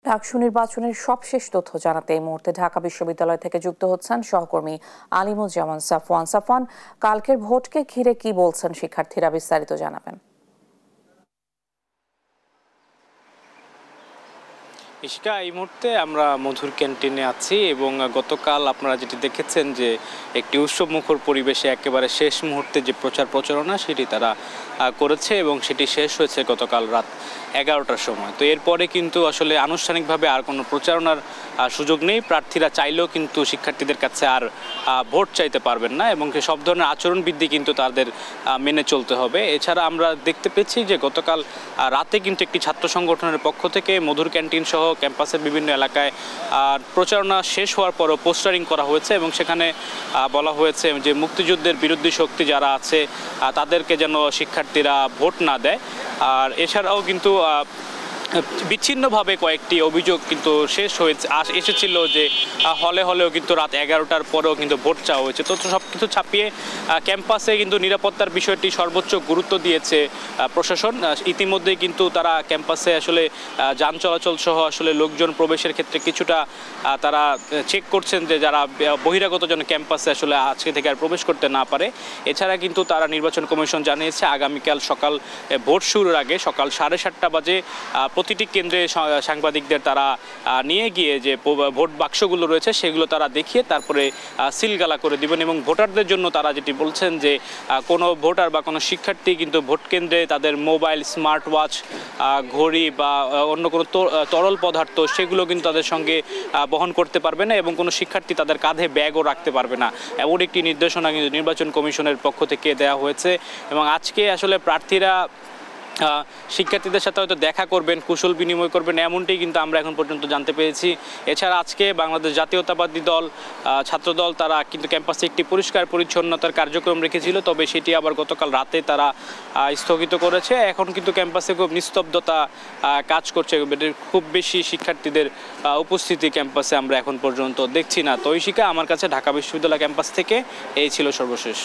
ডাকসু নির্বাচনের সবশেষ তথ্য জানাতে এই মুহূর্তে ঢাকা বিশ্ববিদ্যালয় থেকে যুক্ত হচ্ছেন সহকর্মী আলিমুজ্জামান সাফওয়ান। সাফওয়ান, কালকের ভোটকে ঘিরে কি বলছেন শিক্ষার্থীরা, বিস্তারিত জানাবেন। ইশিকা, এই মুহূর্তে আমরা মধুর ক্যান্টিনে আছি এবং গতকাল আপনারা যেটি দেখেছেন যে একটি উৎসব মুখর পরিবেশে একেবারে শেষ মুহূর্তে যে প্রচারণা সেটি তারা করেছে এবং সেটি শেষ হয়েছে গতকাল রাত 11টার সময়। তো এরপরে কিন্তু আসলে আনুষ্ঠানিকভাবে আর কোনো প্রচারণার সুযোগ নেই। প্রার্থীরা চাইলেও কিন্তু শিক্ষার্থীদের কাছে আর ভোট চাইতে পারবেন না এবং সব ধরনের আচরণবিধি কিন্তু তাদের মেনে চলতে হবে। এছাড়া আমরা দেখতে পেয়েছি যে গতকাল রাতে কিন্তু একটি ছাত্র সংগঠনের পক্ষ থেকে মধুর ক্যান্টিন সহ ক্যাম্পাসের বিভিন্ন এলাকায় প্রচারণা শেষ হওয়ার পরও পোস্টারিং করা হয়েছে এবং সেখানে বলা হয়েছে যে মুক্তিযুদ্ধের বিরোধী শক্তি যারা আছে তাদেরকে যেন শিক্ষার্থীরা ভোট না দেয়। আর এছাড়াও কিন্তু বিচ্ছিন্নভাবে কয়েকটি অভিযোগ কিন্তু এসেছিল যে হলেও কিন্তু রাত 11টার পরেও কিন্তু ভোট চাওয়া হয়েছে। তো সব কিছু ছাপিয়ে ক্যাম্পাসে কিন্তু নিরাপত্তার বিষয়টি সর্বোচ্চ গুরুত্ব দিয়েছে প্রশাসন। ইতিমধ্যেই কিন্তু তারা ক্যাম্পাসে আসলে যান চলাচল সহ আসলে লোকজন প্রবেশের ক্ষেত্রে কিছুটা তারা চেক করছেন যে যারা বহিরাগত যেন ক্যাম্পাসে আসলে আজকে থেকে আর প্রবেশ করতে না পারে। এছাড়া কিন্তু তারা নির্বাচন কমিশন জানিয়েছে আগামীকাল সকাল ভোট শুরুর আগে সকাল 7:30 বাজে প্রতিটি কেন্দ্রে সাংবাদিকদের তারা নিয়ে গিয়ে যে ভোট বাক্সগুলো রয়েছে সেগুলো তারা দেখিয়ে তারপরে সিলগালা করে দিবেন এবং ভোটারদের জন্য তারা যেটি বলছেন যে কোনো ভোটার বা কোনো শিক্ষার্থী কিন্তু ভোট কেন্দ্রে তাদের মোবাইল, স্মার্ট ওয়াচ, ঘড়ি বা অন্য কোনো তরল পদার্থ সেগুলো কিন্তু তাদের সঙ্গে বহন করতে পারবে না এবং কোনো শিক্ষার্থী তাদের কাঁধে ব্যাগও রাখতে পারবে না, এমন একটি নির্দেশনা কিন্তু নির্বাচন কমিশনের পক্ষ থেকে দেওয়া হয়েছে। এবং আজকে আসলে প্রার্থীরা শিক্ষার্থীদের সাথে হয়তো দেখা করবেন, কুশল বিনিময় করবেন, এমনটাই কিন্তু আমরা এখন পর্যন্ত জানতে পেরেছি। এছাড়া আজকে বাংলাদেশ জাতীয়তাবাদী দল, ছাত্রদল তারা কিন্তু ক্যাম্পাসে একটি পরিষ্কার পরিচ্ছন্নতার কার্যক্রম রেখেছিল, তবে সেটি আবার গতকাল রাতে তারা স্থগিত করেছে। এখন কিন্তু ক্যাম্পাসে খুব নিস্তব্ধতা কাজ করছে, খুব বেশি শিক্ষার্থীদের উপস্থিতি ক্যাম্পাসে আমরা এখন পর্যন্ত দেখছি না। তো ঐশিকা, আমার কাছে ঢাকা বিশ্ববিদ্যালয় ক্যাম্পাস থেকে এই ছিল সর্বশেষ।